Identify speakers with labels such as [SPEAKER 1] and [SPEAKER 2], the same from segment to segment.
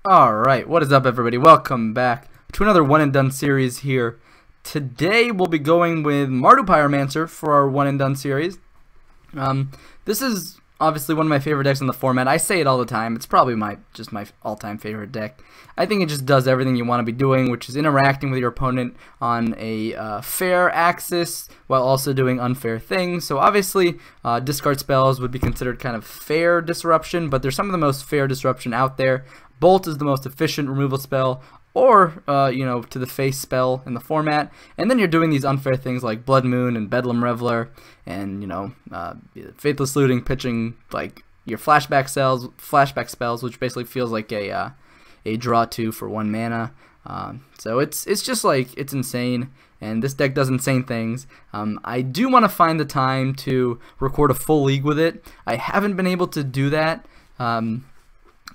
[SPEAKER 1] Alright, what is up everybody? Welcome back to another one and done series here. Today we'll be going with Mardu Pyromancer for our one and done series. This is obviously one of my favorite decks in the format. I say it all the time. It's probably just my all-time favorite deck. I think it just does everything you want to be doing, which is interacting with your opponent on a fair axis while also doing unfair things. So obviously discard spells would be considered kind of fair disruption, but there's some of the most fair disruption out there. Bolt is the most efficient removal spell, or to the face spell in the format, and then you're doing these unfair things like Blood Moon and Bedlam Reveler, and Faithless Looting, pitching like your flashback spells, which basically feels like a draw 2 for 1 mana. So it's just like, it's insane, and this deck does insane things. I do want to find the time to record a full league with it. I haven't been able to do that.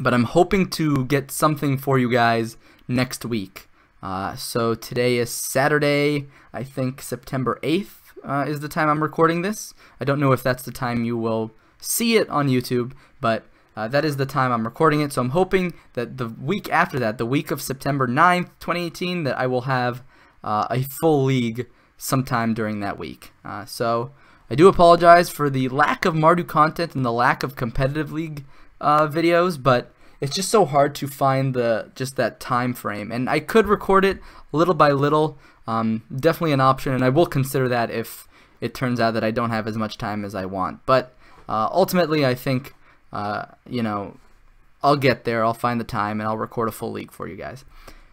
[SPEAKER 1] But I'm hoping to get something for you guys next week. So today is Saturday, I think September 8th is the time I'm recording this. I don't know if that's the time you will see it on YouTube, but that is the time I'm recording it. So I'm hoping that the week after that, the week of September 9th, 2018, that I will have a full league sometime during that week. So I do apologize for the lack of Mardu content and the lack of competitive league videos, but it's just so hard to find just that time frame, and I could record it little by little. Definitely an option, and I will consider that if it turns out that I don't have as much time as I want. But ultimately, I think I'll get there. I'll find the time and I'll record a full league for you guys.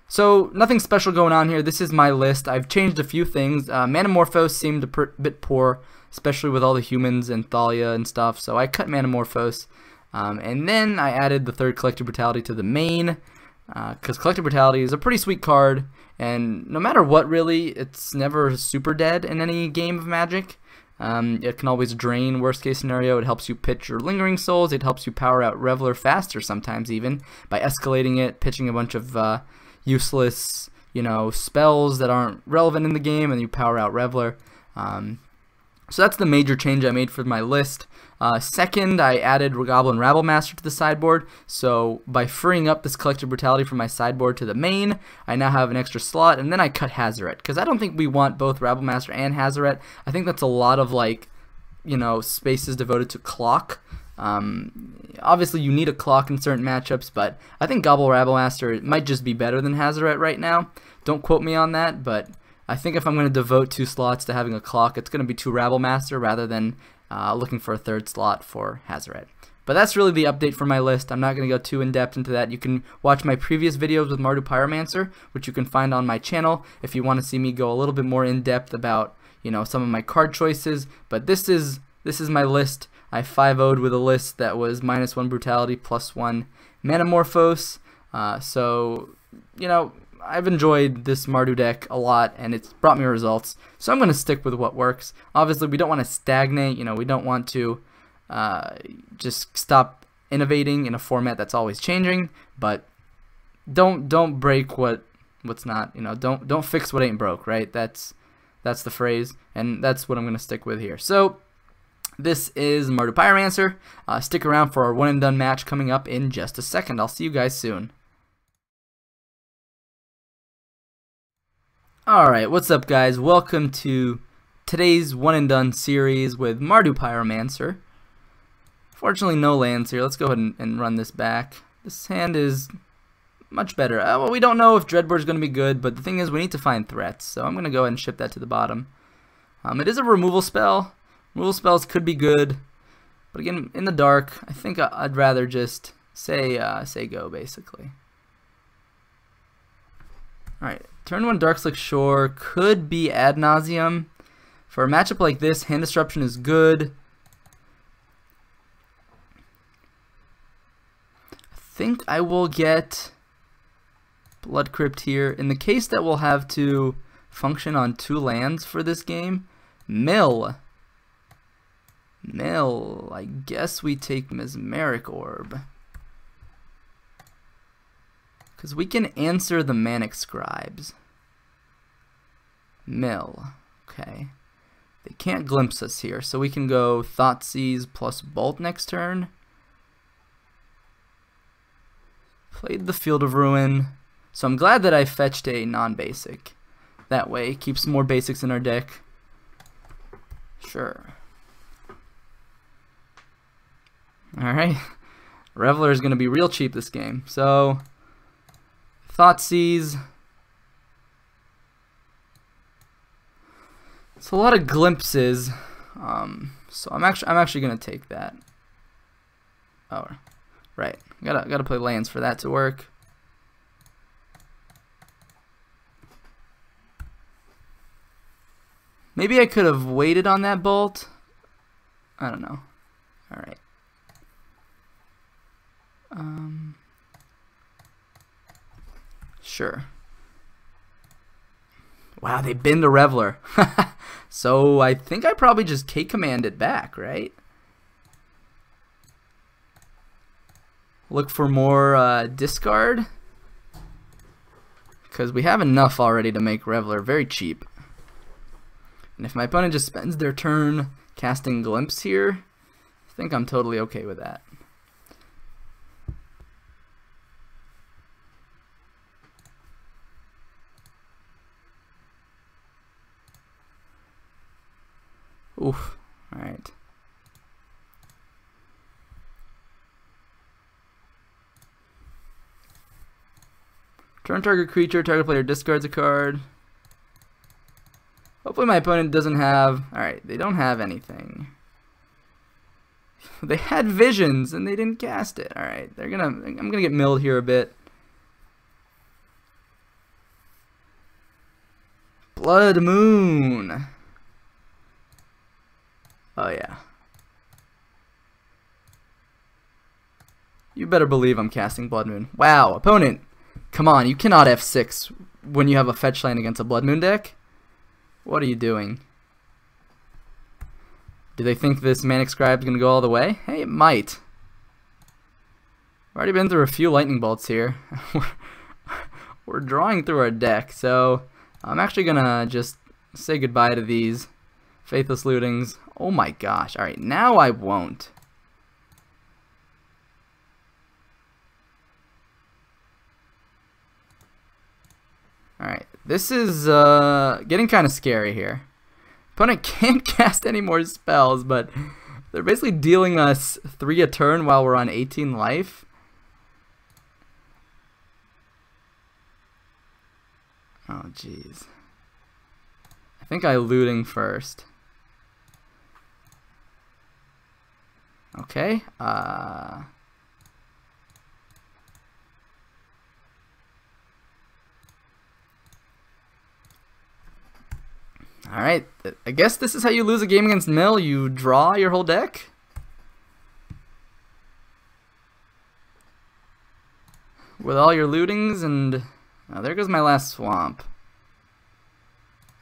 [SPEAKER 1] So nothing special going on here. This is my list. I've changed a few things. Manamorphose seemed a bit poor, especially with all the humans and Thalia and stuff, so I cut Manamorphose. And then I added the third Collective Brutality to the main, because Collective Brutality is a pretty sweet card, and no matter what really, it's never super dead in any game of Magic. It can always drain, worst case scenario. It helps you pitch your Lingering Souls. It helps you power out Reveler faster sometimes even, by escalating it, pitching a bunch of useless spells that aren't relevant in the game, and you power out Reveler. So that's the major change I made for my list. Second, I added Goblin Rabblemaster to the sideboard. So by freeing up this Collective Brutality from my sideboard to the main, I now have an extra slot, and then I cut Hazoret, because I don't think we want both Rabblemaster and Hazoret. I think that's a lot of spaces devoted to clock. Obviously you need a clock in certain matchups, but I think Goblin Rabblemaster might just be better than Hazoret right now. Don't quote me on that, but I think if I'm going to devote 2 slots to having a clock, it's going to be 2 Rabblemaster rather than looking for a third slot for Hazoret. But that's really the update for my list. I'm not going to go too in-depth into that. You can watch my previous videos with Mardu Pyromancer, which you can find on my channel if you want to see me go a little bit more in-depth about some of my card choices. But this is my list. I 5-0'd with a list that was -1 Brutality, +1 Manamorphose. So I've enjoyed this Mardu deck a lot, and it's brought me results, so I'm going to stick with what works. Obviously, we don't want to stagnate. We don't want to just stop innovating in a format that's always changing, but don't break what's not. Don't fix what ain't broke, right? That's the phrase, and that's what I'm going to stick with here. So this is Mardu Pyromancer. Stick around for our one and done match coming up in just a second. I'll see you guys soon. Alright, what's up guys? Welcome to today's one and done series with Mardu Pyromancer. Fortunately no lands here. Let's go ahead and run this back. This hand is much better. Well, we don't know if Dreadbore is going to be good, but the thing is we need to find threats, so I'm going to go ahead and ship that to the bottom. It is a removal spell. Removal spells could be good, but again, in the dark, I think I'd rather just say go, basically. Alright, turn 1 Darkslick Shore could be ad nauseum. For a matchup like this, hand disruption is good. I think I will get Blood Crypt here. In the case that we'll have to function on 2 lands for this game, Mill, I guess we take Mesmeric Orb, because we can answer the Manic Scribes. Mill. Okay. They can't glimpse us here, so we can go Thoughtseize plus Bolt next turn. Played the Field of Ruin. So I'm glad that I fetched a non-basic. That way, it keeps more basics in our deck. Sure. Alright. Reveler is going to be real cheap this game. So, Thoughtseize. It's a lot of glimpses. So I'm actually going to take that. Oh, right. Gotta play lands for that to work. Maybe I could have waited on that bolt. I don't know. All right. Sure. Wow, they binned a Reveler. So I think I probably just K-command it back, right? Look for more discard. Because we have enough already to make Reveler very cheap. And if my opponent just spends their turn casting Glimpse here, I think I'm totally okay with that. Oof. Alright. Turn target creature, target player discards a card. Hopefully my opponent doesn't have... Alright, they don't have anything. They had visions and they didn't cast it. Alright, I'm gonna get milled here a bit. Blood Moon. Oh yeah. You better believe I'm casting Blood Moon. Wow, opponent. Come on, you cannot F6 when you have a fetch land against a Blood Moon deck. What are you doing? Do they think this Manic Scribe's gonna go all the way? Hey, it might. We've already been through a few lightning bolts here. We're drawing through our deck, so I'm actually gonna just say goodbye to these Faithless Lootings. Oh my gosh. Alright, now I won't. Alright, this is getting kind of scary here. Opponent can't cast any more spells, but they're basically dealing us 3 a turn while we're on 18 life. Oh jeez. I think I looting first. Okay. Alright, I guess this is how you lose a game against Mill. You draw your whole deck. With all your lootings, and oh, there goes my last swamp.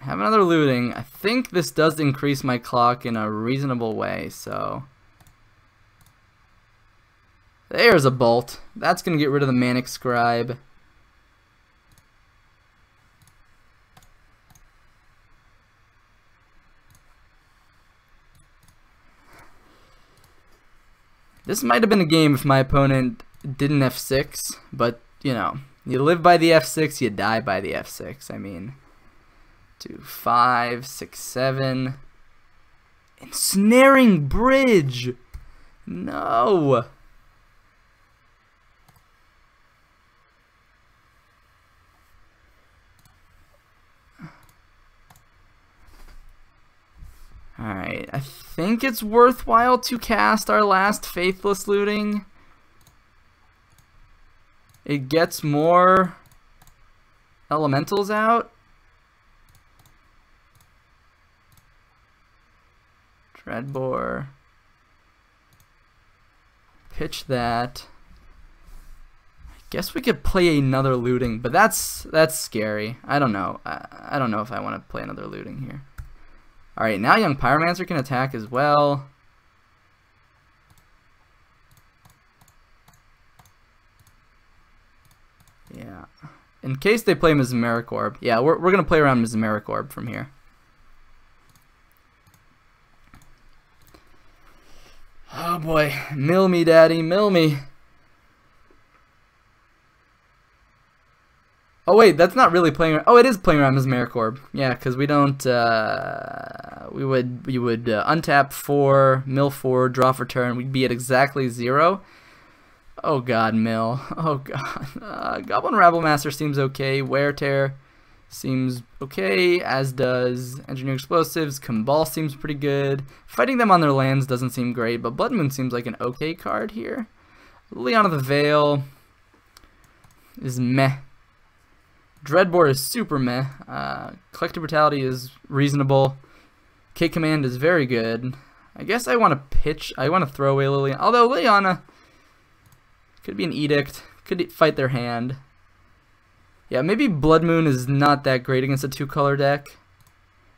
[SPEAKER 1] I have another looting. I think this does increase my clock in a reasonable way, so... There's a bolt. That's going to get rid of the Manic Scribe. This might have been a game if my opponent didn't F6, but, you know, you live by the F6, you die by the F6. I mean, 2, 5, 6, 7. Ensnaring Bridge! No! Alright, I think it's worthwhile to cast our last Faithless Looting. It gets more elementals out. Dreadbore. Pitch that. I guess we could play another looting, but that's scary. I don't know. I don't know if I want to play another looting here. Alright, now Young Pyromancer can attack as well. Yeah. In case they play Mesmeric Orb. Yeah, we're going to play around Mesmeric Orb from here. Oh boy. Mill me, daddy. Mill me. Oh wait, that's not really playing. Oh, it is playing around Mesmeric Orb. Yeah, because we don't. We would untap 4, mill 4, draw for turn. We'd be at exactly 0. Oh god, mill. Oh god. Goblin Rabblemaster seems okay. Wear Tear seems okay, as does Engineer Explosives. Cabal seems pretty good. Fighting them on their lands doesn't seem great, but Blood Moon seems like an okay card here. Leon of the Veil is meh. Dreadboard is super meh. Collective Brutality is reasonable. K-Command is very good. I guess I want to pitch. I want to throw away Liliana. Although Liliana could be an Edict. Could fight their hand. Yeah, maybe Blood Moon is not that great against a 2-color deck.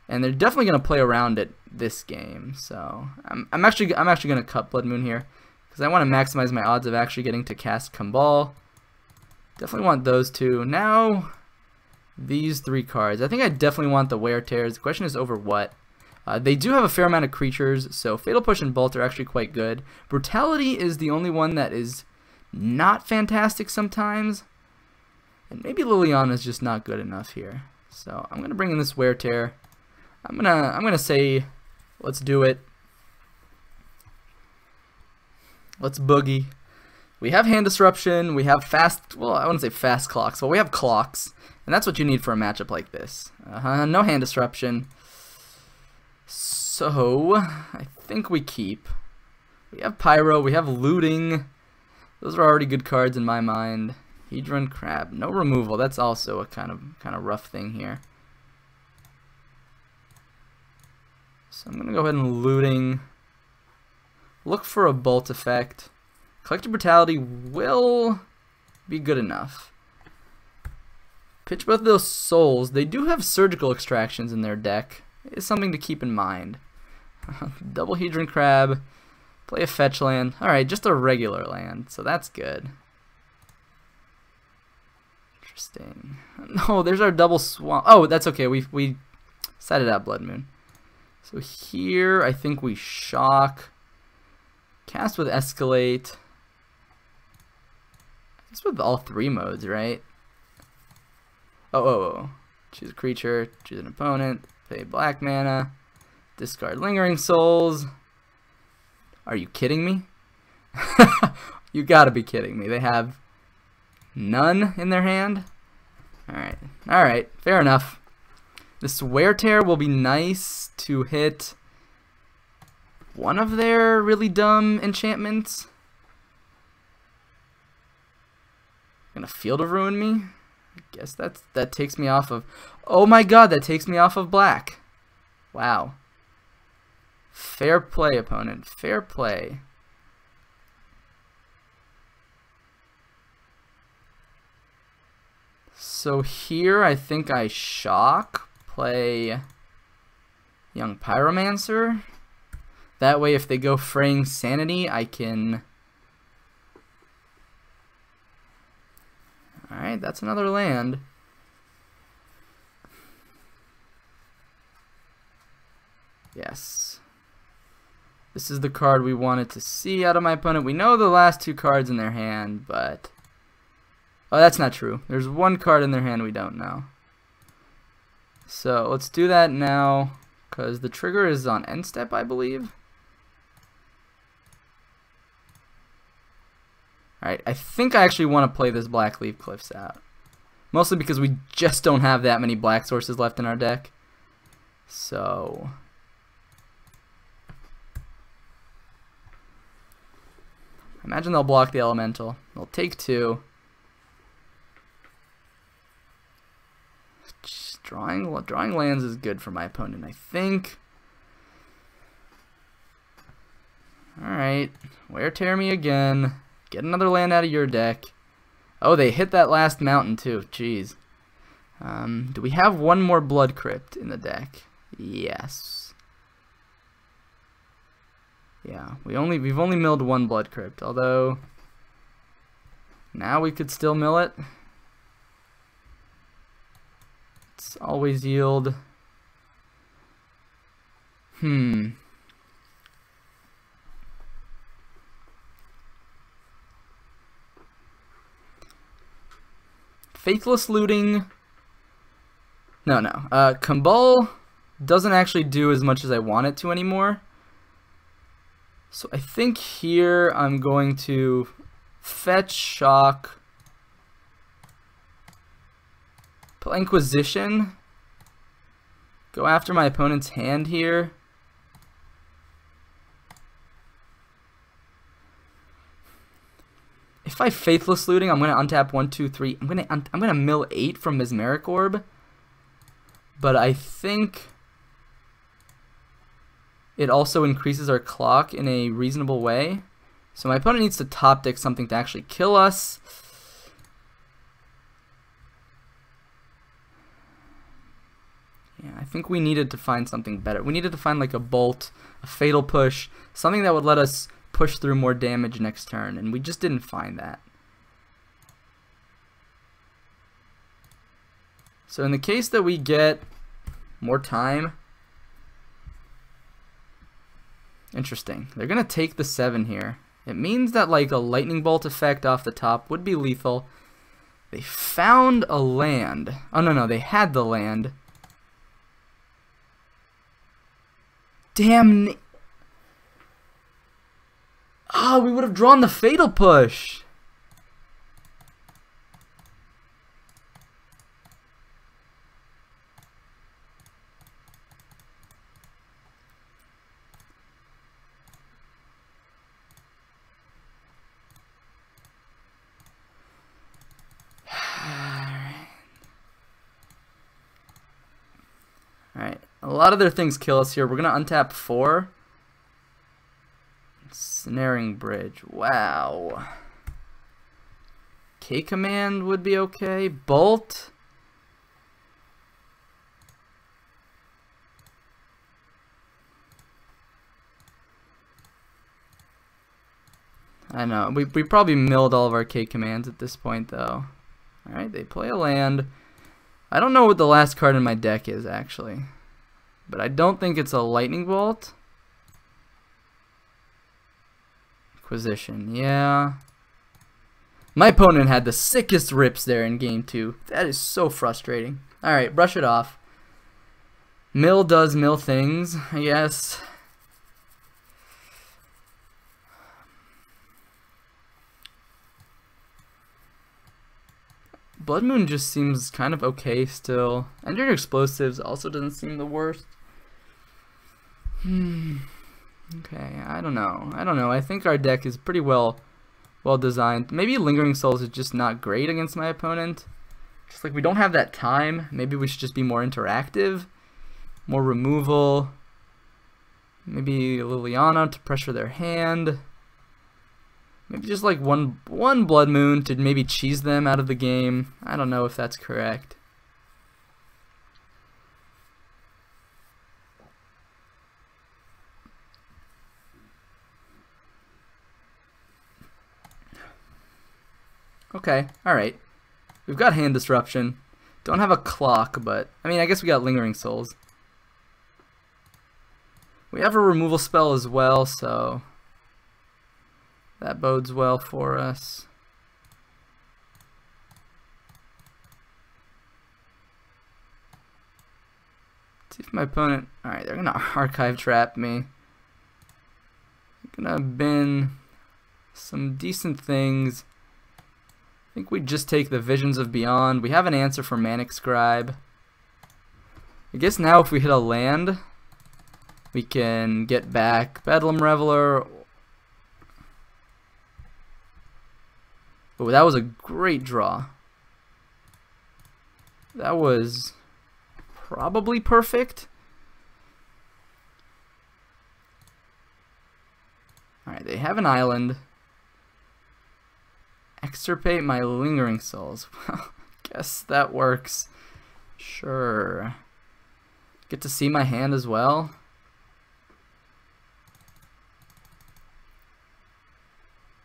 [SPEAKER 1] And they're definitely going to play around it this game. So I'm actually going to cut Blood Moon here. Because I want to maximize my odds of actually getting to cast Cabal. Definitely want those two. Now, these 3 cards. I think I definitely want the Wear Tears. The question is over what. They do have a fair amount of creatures, so Fatal Push and Bolt are actually quite good. Brutality is the only one that is not fantastic sometimes. And maybe Liliana is just not good enough here. So I'm gonna bring in this Wear Tear. I'm gonna say, let's do it. Let's boogie. We have Hand Disruption. We have fast. Well, I wouldn't say fast clocks, but we have clocks, and that's what you need for a matchup like this. No Hand Disruption. So I think we keep. We have Pyro. We have Looting. Those are already good cards in my mind. Hedron Crab, no removal. That's also a kind of rough thing here. So I'm gonna go ahead and Looting. Look for a Bolt effect. Collective Brutality will be good enough. Pitch both of those Souls. They do have Surgical Extractions in their deck. It's something to keep in mind. Double Hedron Crab. Play a fetch land. Alright, just a regular land, so that's good. Interesting. No, there's our double swamp. Oh, that's okay. We sided out Blood Moon. So here, I think we shock. Cast with Escalate. It's with all 3 modes, right? Oh. Choose a creature, choose an opponent, pay black mana, discard Lingering Souls. Are you kidding me? You gotta be kidding me. They have none in their hand? Alright, fair enough. This Wear Tear will be nice to hit one of their really dumb enchantments. Gonna Field of Ruin me? I guess that takes me off of... Oh my god, that takes me off of black. Wow. Fair play, opponent. Fair play. So here, I think I shock, play Young Pyromancer. That way, if they go Fraying Sanity, I can... Alright, that's another land. Yes. This is the card we wanted to see out of my opponent. We know the last 2 cards in their hand, but... Oh, that's not true. There's 1 card in their hand we don't know. So, let's do that now, because the trigger is on end step, I believe. Alright, I think I actually want to play this Black Leaf Cliffs out. Mostly because we just don't have that many black sources left in our deck. So... Imagine they'll block the Elemental. They'll take 2. Just drawing lands is good for my opponent, I think. Alright, Wear Tear me again. Get another land out of your deck. Oh, they hit that last mountain too. Jeez. Do we have 1 more Blood Crypt in the deck? Yes. Yeah, we've only milled 1 Blood Crypt, although now we could still mill it. It's always yield. Faithless Looting. No. Kumbal doesn't actually do as much as I want it to anymore. So I think here I'm going to fetch Shock, play Inquisition, go after my opponent's hand here. If I Faithless Looting, I'm gonna untap 1, 2, 3. I'm gonna mill 8 from Mesmeric Orb, but I think it also increases our clock in a reasonable way. So my opponent needs to top deck something to actually kill us. Yeah, I think we needed to find something better. We needed to find like a bolt, a fatal push, something that would let us push through more damage next turn, and we just didn't find that. So in the case that we get more time, interesting. They're gonna take the 7 here. It means that like a lightning bolt effect off the top would be lethal. They found a land. Oh no, they had the land. Damn. Oh, we would have drawn the fatal push. Alright. A lot of their things kill us here. We're going to untap 4. Snaring Bridge. Wow. K command would be okay. Bolt. I know. We probably milled all of our K commands at this point, though. Alright, they play a land. I don't know what the last card in my deck is, actually. But I don't think it's a Lightning Bolt. Inquisition, yeah. My opponent had the sickest rips there in game 2. That is so frustrating. Alright, brush it off. Mill does mill things, I guess. Blood Moon just seems kind of okay still. Engineered Explosives also doesn't seem the worst. Okay, I don't know. I think our deck is pretty well designed. Maybe Lingering Souls is just not great against my opponent. Just like we don't have that time. Maybe we should just be more interactive, more removal. Maybe Liliana to pressure their hand. Maybe just like one Blood Moon to maybe cheese them out of the game. I don't know if that's correct. Okay, alright. We've got Hand Disruption. Don't have a clock, but I mean, I guess we got Lingering Souls. We have a removal spell as well, so that bodes well for us. Let's see if my opponent... Alright, they're gonna Archive Trap me. They're gonna bin some decent things. I think we just take the Visions of Beyond. We have an answer for Manic Scribe. I guess now if we hit a land, we can get back Bedlam Reveler. Oh, that was a great draw. That was probably perfect. Alright, they have an island. Extirpate my Lingering Souls. Well, guess that works. Sure. Get to see my hand as well.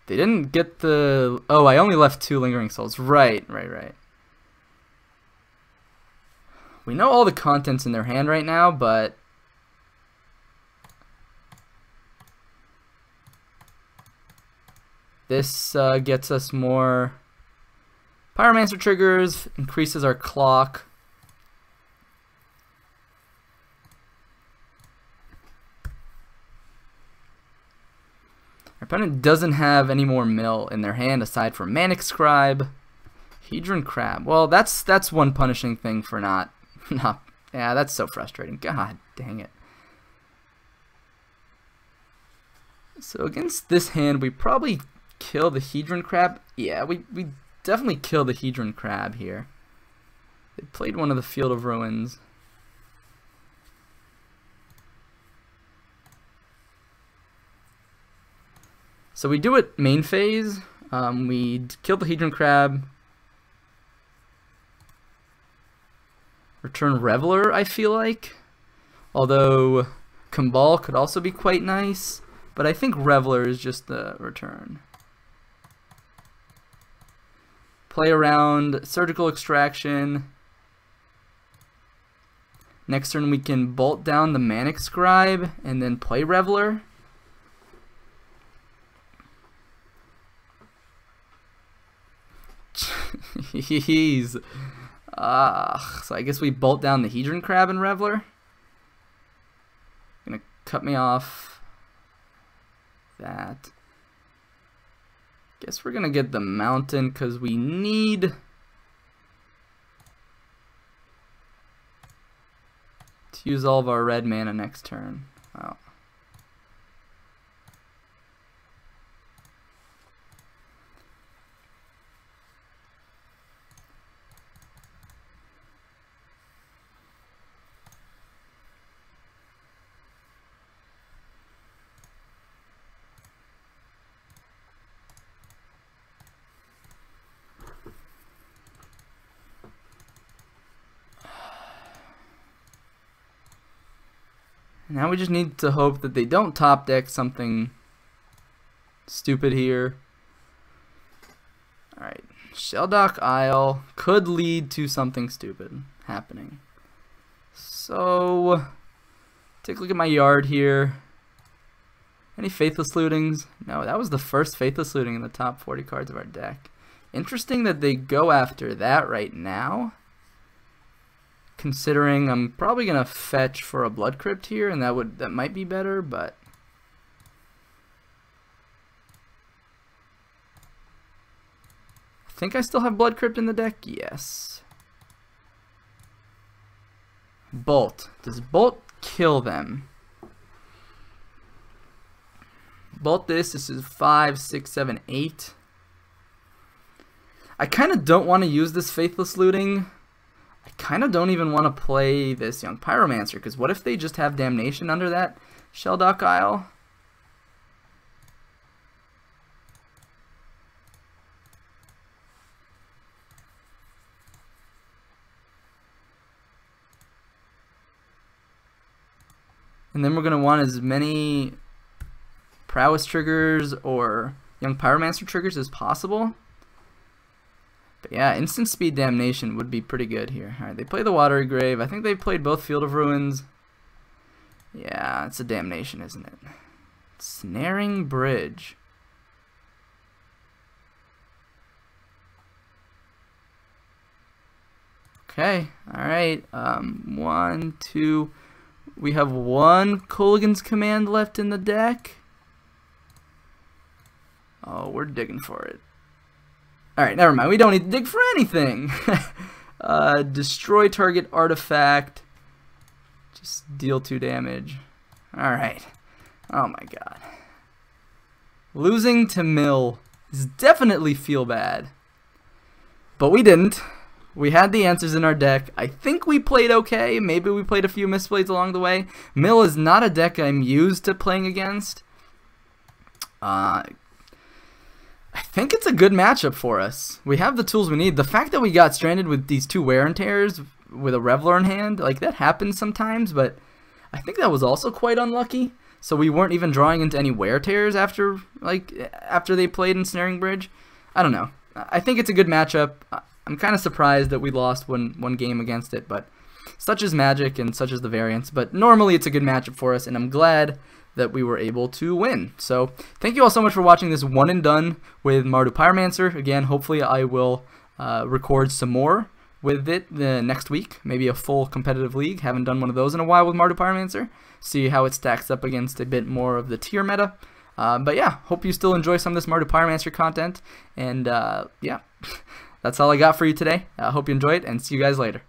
[SPEAKER 1] They didn't get the... Oh, I only left 2 Lingering Souls. Right. We know all the contents in their hand right now, but... This gets us more Pyromancer triggers, increases our clock. Our opponent doesn't have any more mill in their hand aside from Manic Scribe. Hedron Crab. Well, that's one punishing thing for not. Yeah, that's so frustrating. God dang it. So against this hand, we probably kill the Hedron Crab. Yeah, we definitely kill the Hedron Crab here. They played one of the Field of Ruins. So we do it main phase. We kill the Hedron Crab. Return Reveler, I feel like. Although Kumbal could also be quite nice. But I think Reveler is just the return. Play around Surgical Extraction. Next turn we can bolt down the Manic Scribe and then play Reveler. Jeez. So I guess we bolt down the Hedron Crab and Reveler. Gonna cut me off that. Guess we're gonna get the mountain because we need to use all of our red mana next turn. Wow. Now we just need to hope that they don't top deck something stupid here. Alright, Shelldock Isle could lead to something stupid happening. So, take a look at my yard here. Any Faithless Lootings? No, that was the first Faithless Looting in the top 40 cards of our deck. Interesting that they go after that right now. Considering I'm probably gonna fetch for a Blood Crypt here, and that might be better, but I think I still have Blood Crypt in the deck. Yes. Bolt. Does Bolt kill them? Bolt this. This is 5, 6, 7, 8. I kind of don't want to use this Faithless Looting. I kind of don't even want to play this Young Pyromancer, because what if they just have Damnation under that Shelldock Isle? And then we're going to want as many Prowess triggers or Young Pyromancer triggers as possible. But yeah, Instant Speed Damnation would be pretty good here. Alright, they play the Watery Grave. I think they played both Field of Ruins. Yeah, it's a Damnation, isn't it? Snaring Bridge. Okay, alright. 1, 2. We have one Kolaghan's Command left in the deck. Oh, we're digging for it. Alright, never mind. We don't need to dig for anything. Destroy target artifact. Just deal 2 damage. Alright. Oh my god. Losing to Mill is definitely feel bad. But we didn't. We had the answers in our deck. I think we played okay. Maybe we played a few misplays along the way. Mill is not a deck I'm used to playing against. I think it's a good matchup for us. We have the tools we need. The fact that we got stranded with these 2 Wear and Tears with a Reveler in hand, like, that happens sometimes, but I think that was also quite unlucky. So we weren't even drawing into any Wear Tears after they played Ensnaring Bridge. I don't know. I think it's a good matchup. I'm kind of surprised that we lost one game against it, but such is Magic and such is the variance. But normally it's a good matchup for us, and I'm glad that we were able to win. So thank you all so much for watching this one and done with Mardu Pyromancer. Again, hopefully I will record some more with it the next week, maybe a full competitive league. Haven't done one of those in a while with Mardu Pyromancer. See how it stacks up against a bit more of the tier meta. But yeah, hope you still enjoy some of this Mardu Pyromancer content. And yeah, that's all I got for you today. I hope you enjoyed, and see you guys later.